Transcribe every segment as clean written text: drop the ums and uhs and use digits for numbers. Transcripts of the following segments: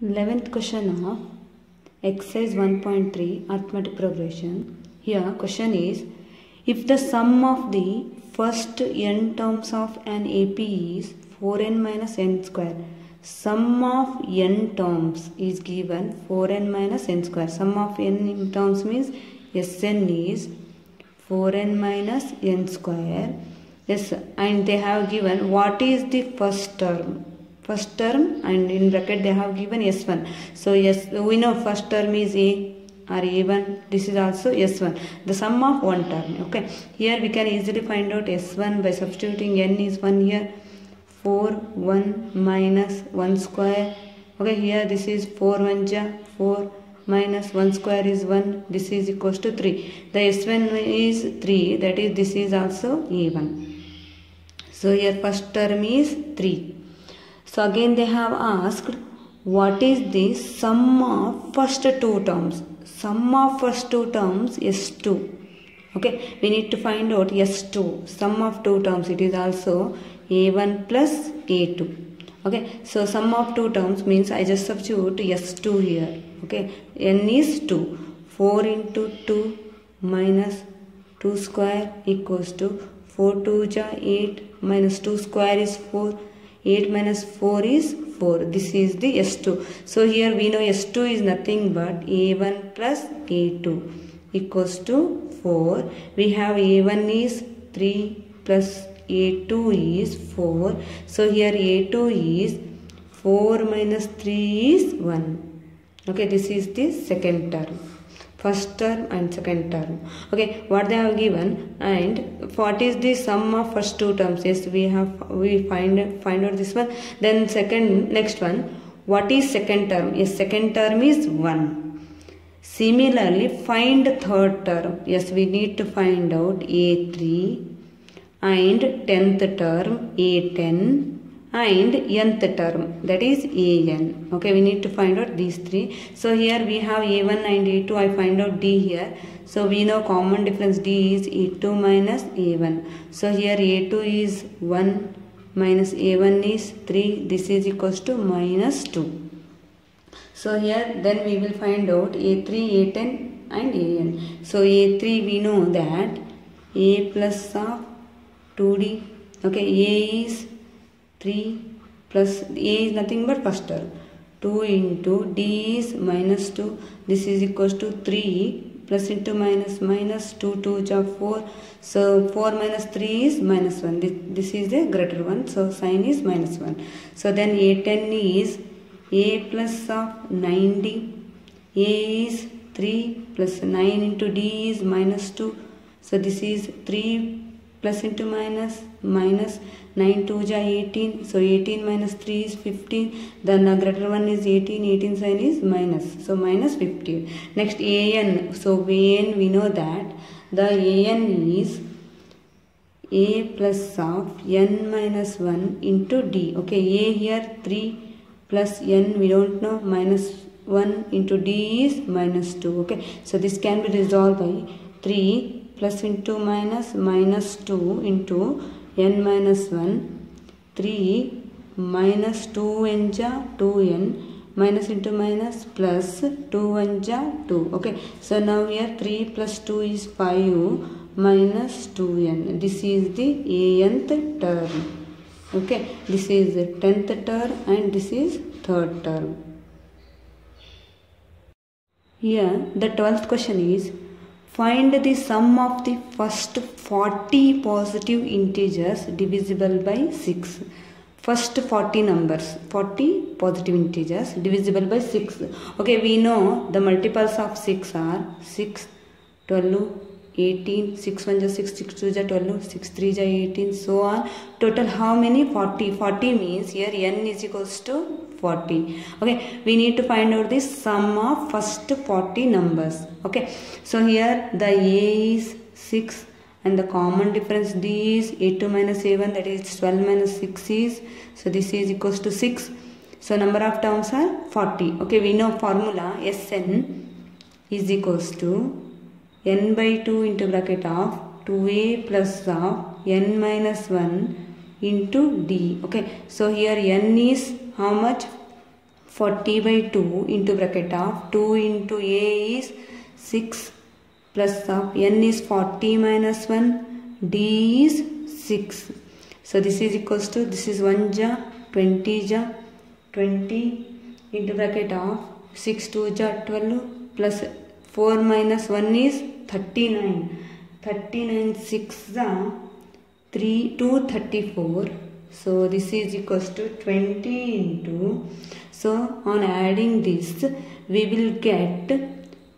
11th question of exercise 1.3 arithmetic progression. Here question is, if the sum of the first n terms of an AP is 4n minus n square, sum of n terms is given 4n minus n square. Sum of n terms means Sn is 4n minus n square. Yes, and they have given what is the first term. First term, and in bracket they have given S1. So yes, we know first term is A or A1. This is also S1. The sum of one term. Okay. Here we can easily find out S1 by substituting n is 1 here. 4 1 minus 1 square. Okay. Here this is 4 1 ja 4 minus 1 square is 1. This is equals to 3. The S1 is 3. That is, this is also A1. So here first term is 3. So again they have asked what is the sum of first two terms. Sum of first two terms is 2. Okay, we need to find out S2. Sum of two terms, it is also A1 plus A2. Okay, so sum of two terms means I just substitute S2 here. Okay, n is 2. 4 into 2 minus 2 square equals to 4 2 ja 8 minus 2 square is 4. 8 minus 4 is 4. This is the S2. So here we know S2 is nothing but A1 plus A2 equals to 4. We have A1 is 3 plus A2 is 4. So here A2 is 4 minus 3 is 1. Okay, this is the second term. First term and second term. Okay, what they have given, and what is the sum of first two terms? Yes, we find out this one. Then next one, what is second term? Yes, second term is 1. Similarly, find third term. Yes, we need to find out A3 and 10th term A10 and nth term, that is an. Okay, we need to find out these three. So here we have A1 and A2. I find out D here. So we know common difference D is A2 minus A1. So here A2 is 1 minus A1 is 3. This is equals to minus 2. So here then we will find out A3, A10 and An. So A3 we know that A plus of 2D. Okay, A is 3 plus A is nothing but first term. 2 into D is minus 2. This is equals to 3 plus into minus minus 2 2 ja 4. So 4 minus 3 is minus 1. This is the greater one. So sign is minus 1. So then A10 is A plus of 9D. A is 3 plus 9 into D is minus 2. So this is 3 plus into minus minus 9 2 ja 18. So 18 minus 3 is 15. Then the greater one is 18. 18 sign is minus. So minus 15. Next An. So An we know that the An is A plus of n minus 1 into D. Okay, A here 3 plus n we don't know, minus 1 into D is minus 2. Okay, so this can be resolved by 3 plus into minus minus 2 into n minus 1, 3 minus 2n ja 2n minus into minus plus 2n ja 2. Okay, so now here 3 plus 2 is 5 minus 2n. This is the nth term. Okay, this is the 10th term and this is third term. Here the 12th question is, find the sum of the first 40 positive integers divisible by 6. First 40 numbers, 40 positive integers divisible by 6. Okay, we know the multiples of 6 are 6, 12, 18, 6 1 ja 6, 6 2 ja 12, 6 3 ja 18, so on. Total how many? 40. 40 means here n is equals to 40. Okay, we need to find out the sum of first 40 numbers. Okay, so here the A is 6 and the common difference D is A2 minus A1, that is 12 minus 6 is, so this is equals to 6. So number of terms are 40. Okay, we know formula Sn is equals to n by 2 into bracket of 2a plus of n minus 1 into D. Okay, so here n is how much? 40 by 2 into bracket of 2 into A is 6 plus of n is 40 minus 1, D is 6. So this is equals to, this is 1 ja, 20 ja, 20 into bracket of 6 2 ja 12 plus 4 minus 1 is 39. 39 6 ja 3 2 34. So this is equals to 20 into, so on adding this we will get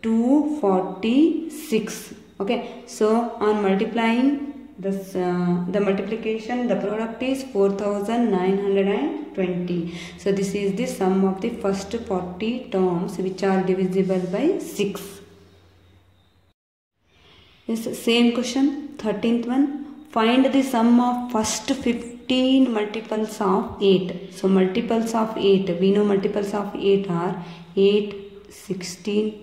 246. Okay, so on multiplying this, the multiplication, the product is 4920. So this is the sum of the first 40 terms which are divisible by 6. Yes, same question, 13th one. Find the sum of first 15 multiples of 8. So multiples of 8, we know multiples of 8 are 8, 16,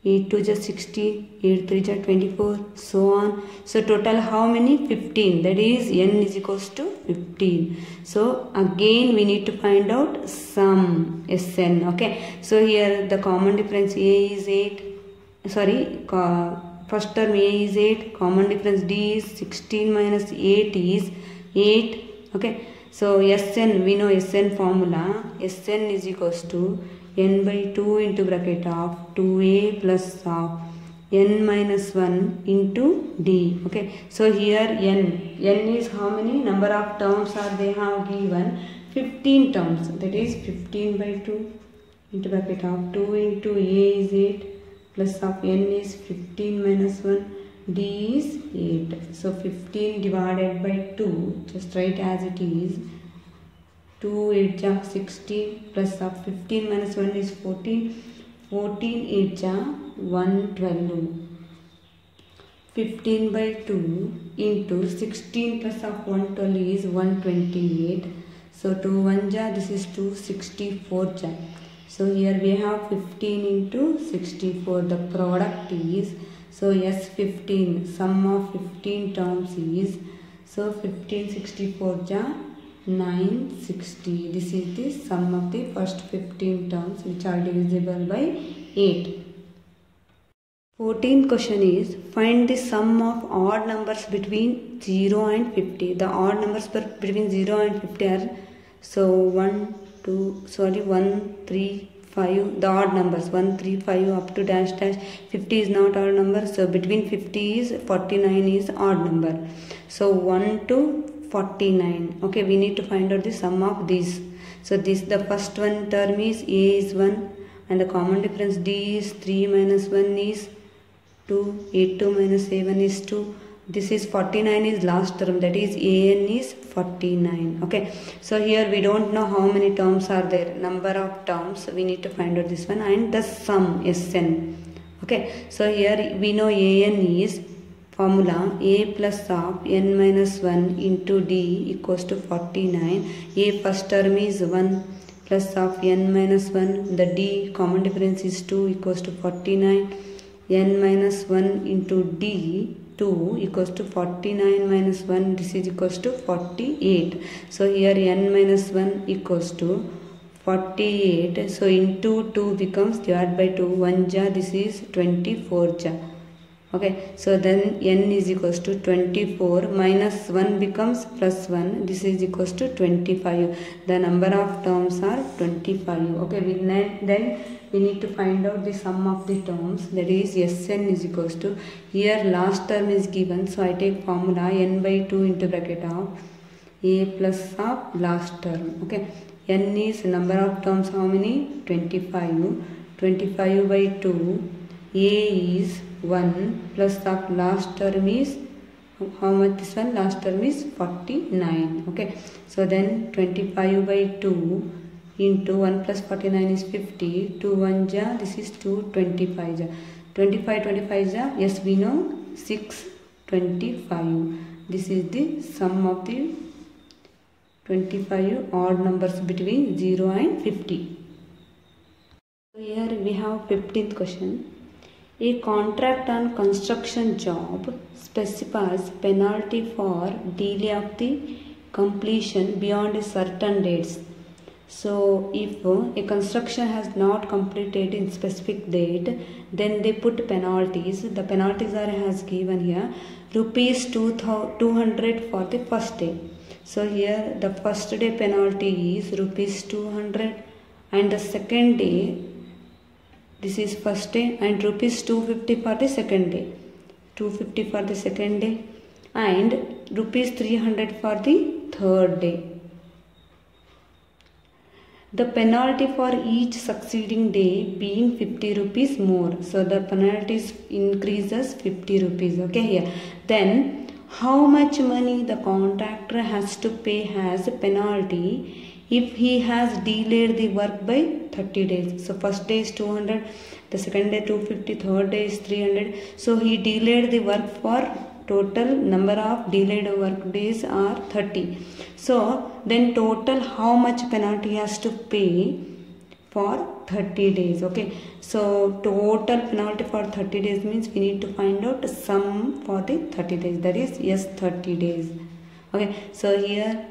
8 2 is 16, 8 3 is 24, so on. So total how many? 15. That is n is equals to 15. So again we need to find out sum Sn. Okay. So here the common difference A is 8. Sorry, first term A is 8. Common difference D is 16 minus 8 is 8. Okay. So Sn, we know Sn formula. Sn is equals to n by 2 into bracket of 2a plus of n minus 1 into d. Okay, so here n is how many number of terms are they have given? 15 terms, that is 15 by 2 into bracket of 2 into a is 8 plus of n is 15 minus 1, d is 8. So 15 divided by 2, just write as it is. 2 8 ja 16 plus of 15 minus 1 is 14. 14 8 ja 112. 15 by 2 into 16 plus of 112 is 128. So 2 1 ja, this is 264 ja. So here we have 15 into 64. The product is, so yes, 15. Sum of 15 terms is, so 15 64 ja 960. This is the sum of the first 15 terms which are divisible by 8. 14th question is, find the sum of odd numbers between 0 and 50. The odd numbers between 0 and 50 are, so 1 3 5, the odd numbers 1 3 5 up to dash dash. 50 is not odd number, so between 50 is 49 is odd number. So 1 to 49. Okay, we need to find out the sum of these. So this, the first one term is A is 1 and the common difference D is 3 minus 1 is 2, 8 2 minus 7 is 2. This is 49 is last term, that is An is 49. Okay, so here we don't know how many terms are there, number of terms, we need to find out this one, and the sum Sn. Okay, so here we know An is formula A plus of n minus 1 into D equals to 49. A first term is 1 plus of n minus 1. The D common difference is 2 equals to 49. N minus 1 into D 2 equals to 49 minus 1. This is equals to 48. So here n minus 1 equals to 48. So into 2 becomes divided by 2. 1 ja, this is 24 ja. Okay, so then n is equals to 24 minus 1 becomes plus 1. This is equals to 25. The number of terms are 25. Okay, then we need to find out the sum of the terms, that is Sn is equals to, here last term is given, so I take formula n by 2 into bracket of a plus of last term. Okay, n is number of terms how many? 25. 25 by 2, a is 1 plus of last term is, how much this one? Last term is 49. Okay, so then 25 by 2 into 1 plus 49 is 50. 2 1 ja, this is 2 25 ja. 25 ja, yes we know 625. This is the sum of the 25 odd numbers between 0 and 50. So here we have 15th question. A contract on construction job specifies penalty for delay of the completion beyond a certain dates. So if a construction has not completed in specific date, then they put penalties. The penalties are as given here. Rupees 200 for the first day. So here the first day penalty is rupees 200, and the second day, this is first day, and rupees 250 for the second day. 250 for the second day, and rupees 300 for the third day. The penalty for each succeeding day being 50 rupees more. So the penalties increases 50 rupees. Okay, here. Then how much money the contractor has to pay as a penalty if he has delayed the work by 30 days. So first day is 200, the second day 250, third day is 300. So he delayed the work for total number of delayed work days are 30. So then total how much penalty he has to pay for 30 days. Okay, so total penalty for 30 days means we need to find out sum for the 30 days, that is yes 30 days. Okay, so here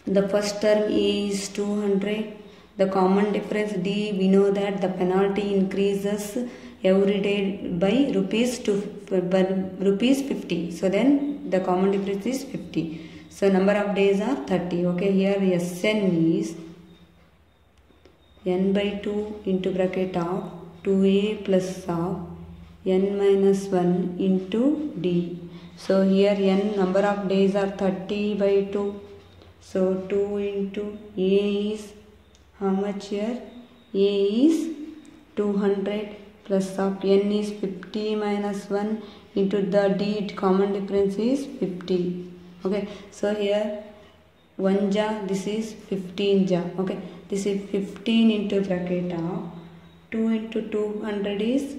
the first term is 200. The common difference D, we know that the penalty increases every day by rupees 50. So then the common difference is 50. So number of days are 30. Okay, here Sn is n by 2 into bracket of 2a plus of n minus 1 into d. So here n number of days are 30 by 2. So 2 into a is how much here? A is 200 plus of n is 50 minus 1 into the d, common difference is 50. Okay, so here 1 ja, this is 15 ja. Okay, this is 15 into bracket of 2 into 200 is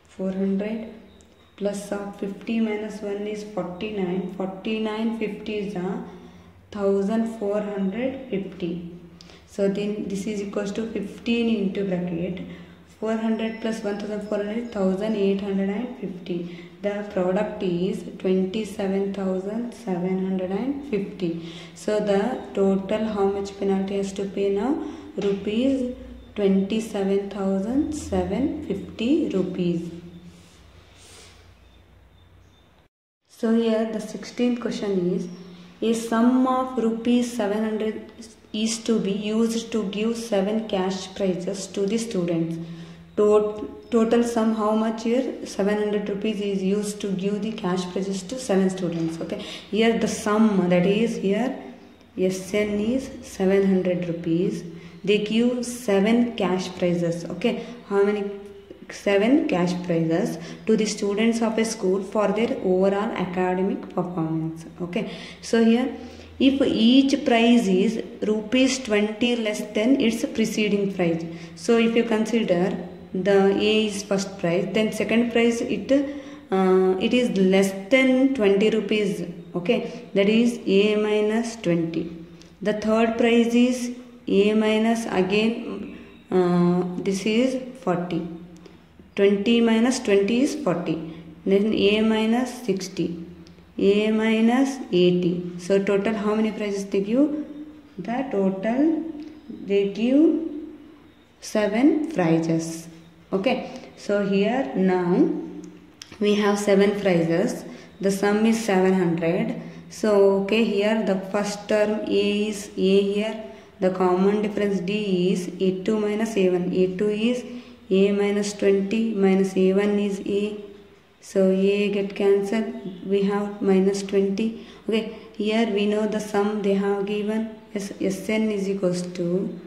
400 plus of 50 minus 1 is 49. 49 50 is 1450. So then this is equals to 15 into bracket 400 plus 1400 1850. The product is 27,750. So the total how much penalty has to pay now? Rupees 27,750 rupees. So here the 16th question is, a sum of rupees 700 is to be used to give 7 cash prizes to the students. Total sum how much here? 700 rupees is used to give the cash prizes to 7 students. Okay, here the sum, that is here Sn is 700 rupees. They give 7 cash prizes. Okay, how many? 7 cash prizes to the students of a school for their overall academic performance. Okay, so here if each prize is rupees 20 less than its preceding prize, so if you consider the A is first prize, then second prize it is less than 20 rupees. Okay, that is A minus 20. The third prize is A minus again this is 40. 20 minus 20 is 40. Then A minus 60. A minus 80. So total how many prizes they give? The total they give 7 prizes. Okay, so here now we have 7 prizes. The sum is 700. So okay, here the first term A is A here. The common difference D is A2 minus A1. A2 is A minus 20 minus A1 is A. So A get cancelled. We have minus 20. Okay, here we know the sum they have given. Sn is equals to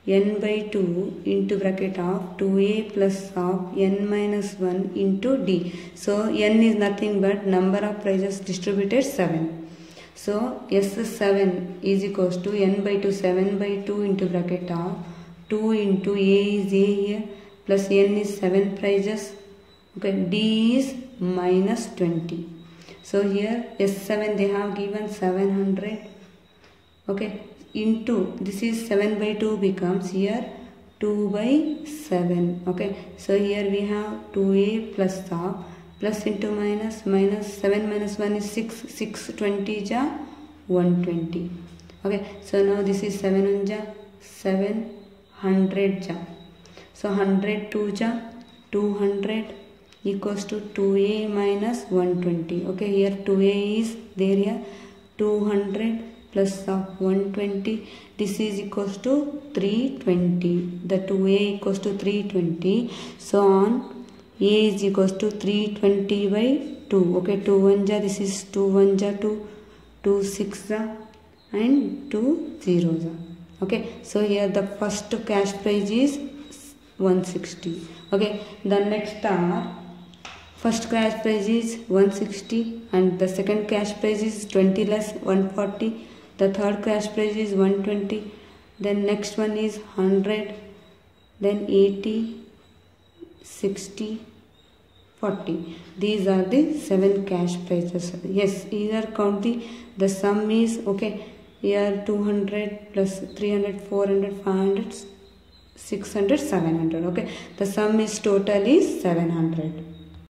n by 2 into bracket of 2a plus of n minus 1 into d. So n is nothing but number of prizes distributed 7. So S7 is equals to n by 2, 7 by 2 into bracket of 2 into A is A here plus n is 7 prizes. Okay, D is minus 20. So here S7 they have given 700. Okay, into this is 7 by 2 becomes here 2 by 7. Okay, so here we have 2a plus of plus into minus, minus 7 minus 1 is 6, 6 20 ja 120. Okay, so now this is 7 1 ja 700 ja. So 100 2 ja 200 equals to 2a minus 120. Okay, here 2a is there here, 200 plus of 120, this is equals to 320. The 2a equals to 320. So on a is equals to 320 by 2. Okay, 2 1 ja, this is 2 1 ja 2, 2 6 ja and 2 0 ja. Okay, so here the first cash price is 160. Okay, the next are first cash price is 160 and the second cash price is 20 less 140. The third cash price is 120. Then next one is 100. Then 80, 60, 40. These are the 7 cash prices. Yes, either count the sum is okay. Here 200 plus 300, 400, 500, 600, 700. Okay, the sum is total is 700.